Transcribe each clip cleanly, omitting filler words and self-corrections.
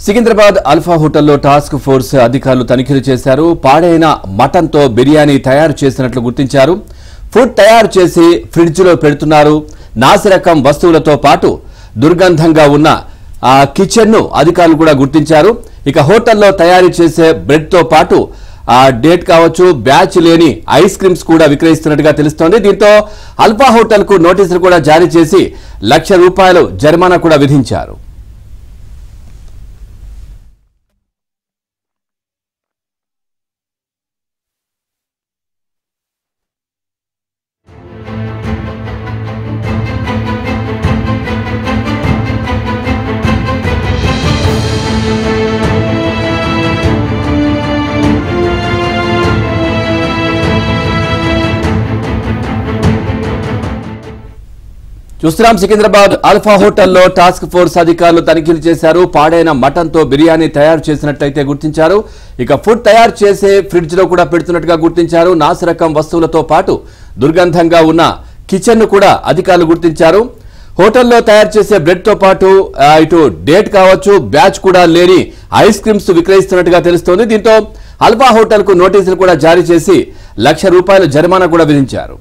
Secunderabad alpha హోటల్లో task force అధికారులు తనిఖీలు చేశారు. పాడైన మటన్ తో బిర్యానీ తయారు చేసినట్లు గుర్తించారు. ఫుడ్ తయారు చేసి ఫ్రిడ్జ్ లో పెడుతున్నారు. నాసిరకం వస్తువులతో పాటు దుర్గంధంగా ఉన్న కిచెన్ ను అధికారులు కూడా గుర్తించారు. ఇక హోటల్లో తయారు చేసే బ్రెడ్ తో పాటు డేట్ కావచ్చు, బ్యాచ్ లేని ఐస్ క్రీమ్స్ కూడా విక్రయిస్తున్నట్టుగా తెలుస్తోంది. దీంతో అల్ఫా హోటల్ కు నోటీసులు కూడా జారీ చేసి ₹1,00,000 జరిమానా కూడా విధించారు. చూస్తున్నాం, సికింద్రాబాద్ అల్ఫా హోటల్లో టాస్క్ ఫోర్స్ అధికారులు తనిఖీలు చేశారు. పాడైన మటన్ తో బిర్యానీ తయారు చేసినట్లయితే గుర్తించారు. ఇక ఫుడ్ తయారు చేసే ఫ్రిడ్జ్ లో కూడా పెడుతున్నట్టుగా గుర్తించారు. నాసిరకం వస్తువులతో పాటు దుర్గంధంగా ఉన్న కిచెన్ ను కూడా అధికారులు గుర్తించారు. హోటల్లో తయారు చేసే బ్రెడ్ తో పాటు ఇటు డేట్ కావచ్చు, బ్యాచ్ కూడా లేని ఐస్ క్రీమ్స్ విక్రయిస్తున్నట్టుగా తెలుస్తోంది. దీంతో అల్ఫా హోటల్ కు నోటీసులు కూడా జారీ చేసి ₹1,00,000 జరిమానా కూడా విధించారు.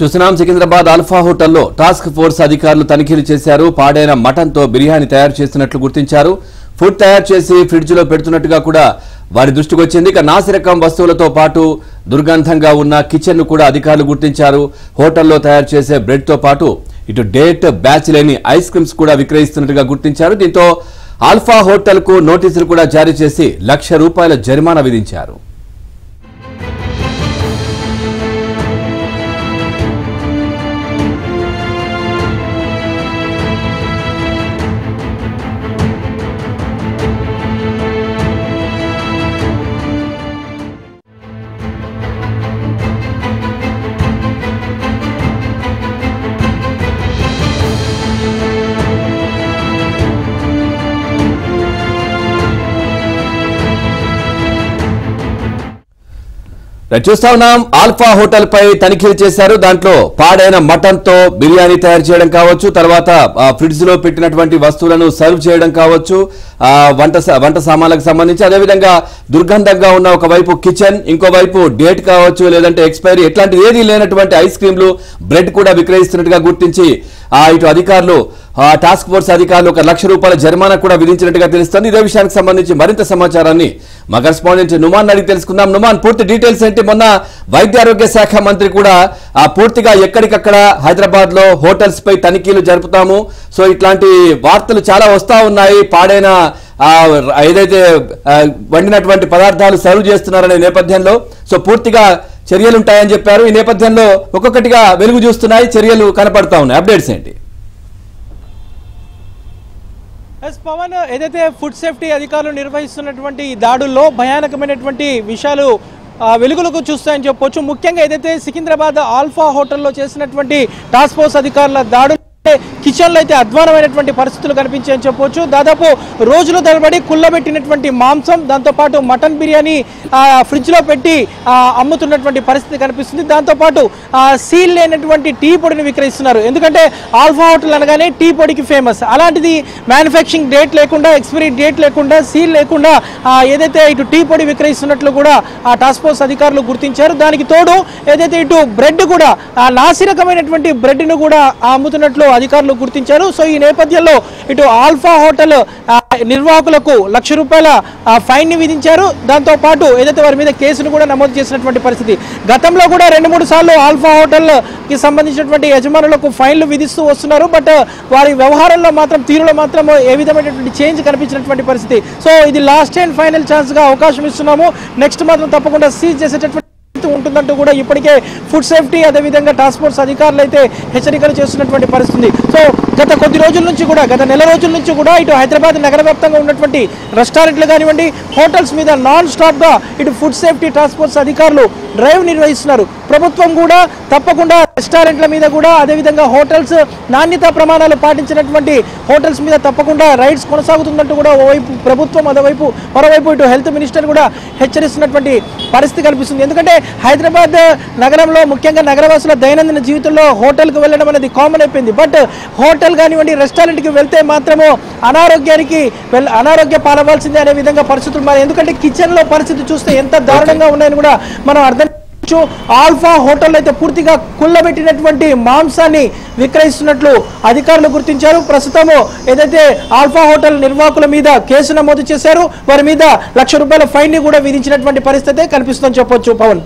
చూస్తున్నాం, సికింద్రాబాద్ అల్ఫా హోటల్లో టాస్క్ ఫోర్స్ అధికారులు తనిఖీలు చేశారు. పాడైన మటన్ తో బిర్యానీ తయారు చేస్తున్నట్లు గుర్తించారు. ఫుడ్ తయారు చేసి ఫ్రిడ్జ్ లో పెడుతున్నట్టుగా కూడా వారి దృష్టికి వచ్చింది. ఇక నాసిరకం వస్తువులతో పాటు దుర్గంధంగా ఉన్న కిచెన్ ను కూడా అధికారులు గుర్తించారు. హోటల్లో తయారు చేసే బ్రెడ్ తో పాటు ఇటు డేట్, బ్యాచ్ లేని ఐస్ క్రీమ్స్ కూడా విక్రయిస్తున్నట్టుగా గుర్తించారు. దీంతో ఆల్ఫా హోటల్ కు నోటీసులు కూడా జారీ చేసి ₹1,00,000 జరిమానా విధించారు. చూస్తా ఉన్నాం, ఆల్ఫా హోటల్ పై తనిఖీలు చేశారు. దాంట్లో పాడైన మటన్ తో బిర్యానీ తయారు చేయడం కావచ్చు, తర్వాత ఫ్రిడ్జ్ లో పెట్టినటువంటి వస్తువులను సర్వ్ చేయడం కావచ్చు, వంట సామాన్లకు సంబంధించి, అదేవిధంగా దుర్గంధంగా ఉన్న ఒకవైపు కిచెన్, ఇంకోవైపు డేట్ కావచ్చు, లేదంటే ఎక్స్పైరీ ఎట్లాంటి ఏది లేనటువంటి ఐస్ క్రీమ్లు, బ్రెడ్ కూడా విక్రయిస్తున్నట్టుగా గుర్తించి ఇటు అధికారులు టాస్క్ ఫోర్స్ అధికారులు ₹1,00,000 జరిమానా కూడా విధించినట్టుగా తెలుస్తోంది. ఇదే విషయానికి సంబంధించి మరింత సమాచారాన్ని మా కరెస్పాండెంట్ నుమాన్ అడిగి తెలుసుకుందాం. నుమాన్, పూర్తి డీటెయిల్స్ ఏంటి? మొన్న వైద్య ఆరోగ్య శాఖ మంత్రి కూడా పూర్తిగా ఎక్కడికక్కడ హైదరాబాద్ లో హోటల్స్ పై తనిఖీలు జరుపుతాము, సో ఇట్లాంటి వార్తలు చాలా వస్తా ఉన్నాయి, పాడైన ఏదైతే వండినటువంటి పదార్థాలు సర్వ్ చేస్తున్నారనే నేపథ్యంలో సో పూర్తిగా చర్యలుంటాయని చెప్పారు. ఈ నేపథ్యంలో ఒక్కొక్కటిగా వెలుగు చూస్తున్నాయి, చర్యలు కనపడతా ఉన్నాయి. అప్డేట్స్ ఏంటి? పవన్, ఏదైతే ఫుడ్ సేఫ్టీ అధికారులు నిర్వహిస్తున్నటువంటి దాడుల్లో భయానకమైనటువంటి విషయాలు వెలుగులకు చూస్తాయని చెప్పొచ్చు. ముఖ్యంగా ఏదైతే సికింద్రాబాద్ ఆల్ఫా హోటల్లో చేసినటువంటి టాస్క్ ఫోర్స్ అధికారుల దాడులు కిచెన్లో అయితే అధ్వానమైనటువంటి పరిస్థితులు కనిపించాయని చెప్పొచ్చు. దాదాపు రోజుల తరబడి కుళ్ళబెట్టినటువంటి మాంసం, దాంతోపాటు మటన్ బిర్యానీ ఫ్రిడ్జ్లో పెట్టి అమ్ముతున్నటువంటి పరిస్థితి కనిపిస్తుంది. దాంతోపాటు సీల్ లేనటువంటి టీ పొడిని విక్రయిస్తున్నారు. ఎందుకంటే ఆల్ఫా హోటల్ అనగానే టీ పొడికి ఫేమస్. అలాంటిది మ్యానుఫ్యాక్చరింగ్ డేట్ లేకుండా, ఎక్స్పైరీ డేట్ లేకుండా, సీల్ లేకుండా ఏదైతే ఇటు టీ పొడి విక్రయిస్తున్నట్లు కూడా ఆ టాస్క్ ఫోర్స్ అధికారులు గుర్తించారు. దానికి తోడు ఏదైతే ఇటు బ్రెడ్ కూడా నాసిరకమైనటువంటి బ్రెడ్ను కూడా అమ్ముతున్నట్లు అధికారులు గుర్తించారు. సో ఈ నేపథ్యంలో ఇటు ఆల్ఫా హోటల్ నిర్వాహకులకు ₹1,00,000 ఫైన్ ని విధించారు. దాంతో పాటు ఏదైతే వారి మీద కేసును కూడా నమోదు చేసినటువంటి పరిస్థితి. గతంలో కూడా 2-3 సార్లు ఆల్ఫా హోటల్ కి సంబంధించినటువంటి యజమానులకు ఫైన్లు విధిస్తూ వస్తున్నారు. బట్ వారి వ్యవహారంలో మాత్రం, తీరులో మాత్రం ఏ విధమైనటువంటి చేంజ్ కనిపించినటువంటి పరిస్థితి. సో ఇది లాస్ట్ అండ్ ఫైనల్ ఛాన్స్ గా అవకాశం ఇస్తున్నాము, నెక్స్ట్ మాత్రం తప్పకుండా సీజ్ చేసేటటువంటి ఉంటుందంటూ కూడా ఇప్పటికే ఫుడ్ సేఫ్టీ అదేవిధంగా టాస్క్ ఫోర్స్ అధికారులు అయితే హెచ్చరికలు చేస్తున్నటువంటి పరిస్థితి. సో గత కొద్ది రోజుల నుంచి కూడా గత నెల రోజుల నుంచి కూడా ఇటు హైదరాబాద్ నగర వ్యాప్తంగా ఉన్నటువంటి రెస్టారెంట్లు కానివ్వండి హోటల్స్ మీద నాన్ స్టాప్గా ఇటు ఫుడ్ సేఫ్టీ టాస్క్ ఫోర్స్ అధికారులు డ్రైవ్ నిర్వహిస్తున్నారు. ప్రభుత్వం కూడా తప్పకుండా రెస్టారెంట్ల మీద కూడా అదేవిధంగా హోటల్స్ నాణ్యతా ప్రమాణాలు పాటించినటువంటి హోటల్స్ మీద తప్పకుండా రైడ్స్ కొనసాగుతుందంటూ కూడా ఓవైపు ప్రభుత్వం మరోవైపు ఇటు హెల్త్ మినిస్టర్ కూడా హెచ్చరిస్తున్నటువంటి పరిస్థితి కనిపిస్తుంది. ఎందుకంటే హైదరాబాద్ నగరంలో ముఖ్యంగా నగరవాసుల దైనందిన జీవితంలో హోటల్కి వెళ్ళడం అనేది కామన్ అయిపోయింది. బట్ హోటల్ కానివ్వండి రెస్టారెంట్కి వెళ్తే మాత్రము అనారోగ్య పాలవలసిందే అనే విధంగా పరిస్థితులు మారాయి. ఎందుకంటే కిచెన్లో పరిస్థితి చూస్తే ఎంత దారుణంగా ఉన్నాయని కూడా మనం అర్థం. ఆల్ఫా హోటల్ అయితే పూర్తిగా కుళ్ళబెట్టినటువంటి మాంసాన్ని విక్రయిస్తున్నట్లు అధికారులు గుర్తించారు. ప్రస్తుతం ఏదైతే ఆల్ఫా హోటల్ నిర్వాహకుల మీద కేసు నమోదు చేశారు వారి మీద ₹1,00,000 ఫైన్ ని కూడా విధించినటువంటి పరిస్థితి కనిపిస్తుందని చెప్పొచ్చు. పవన్.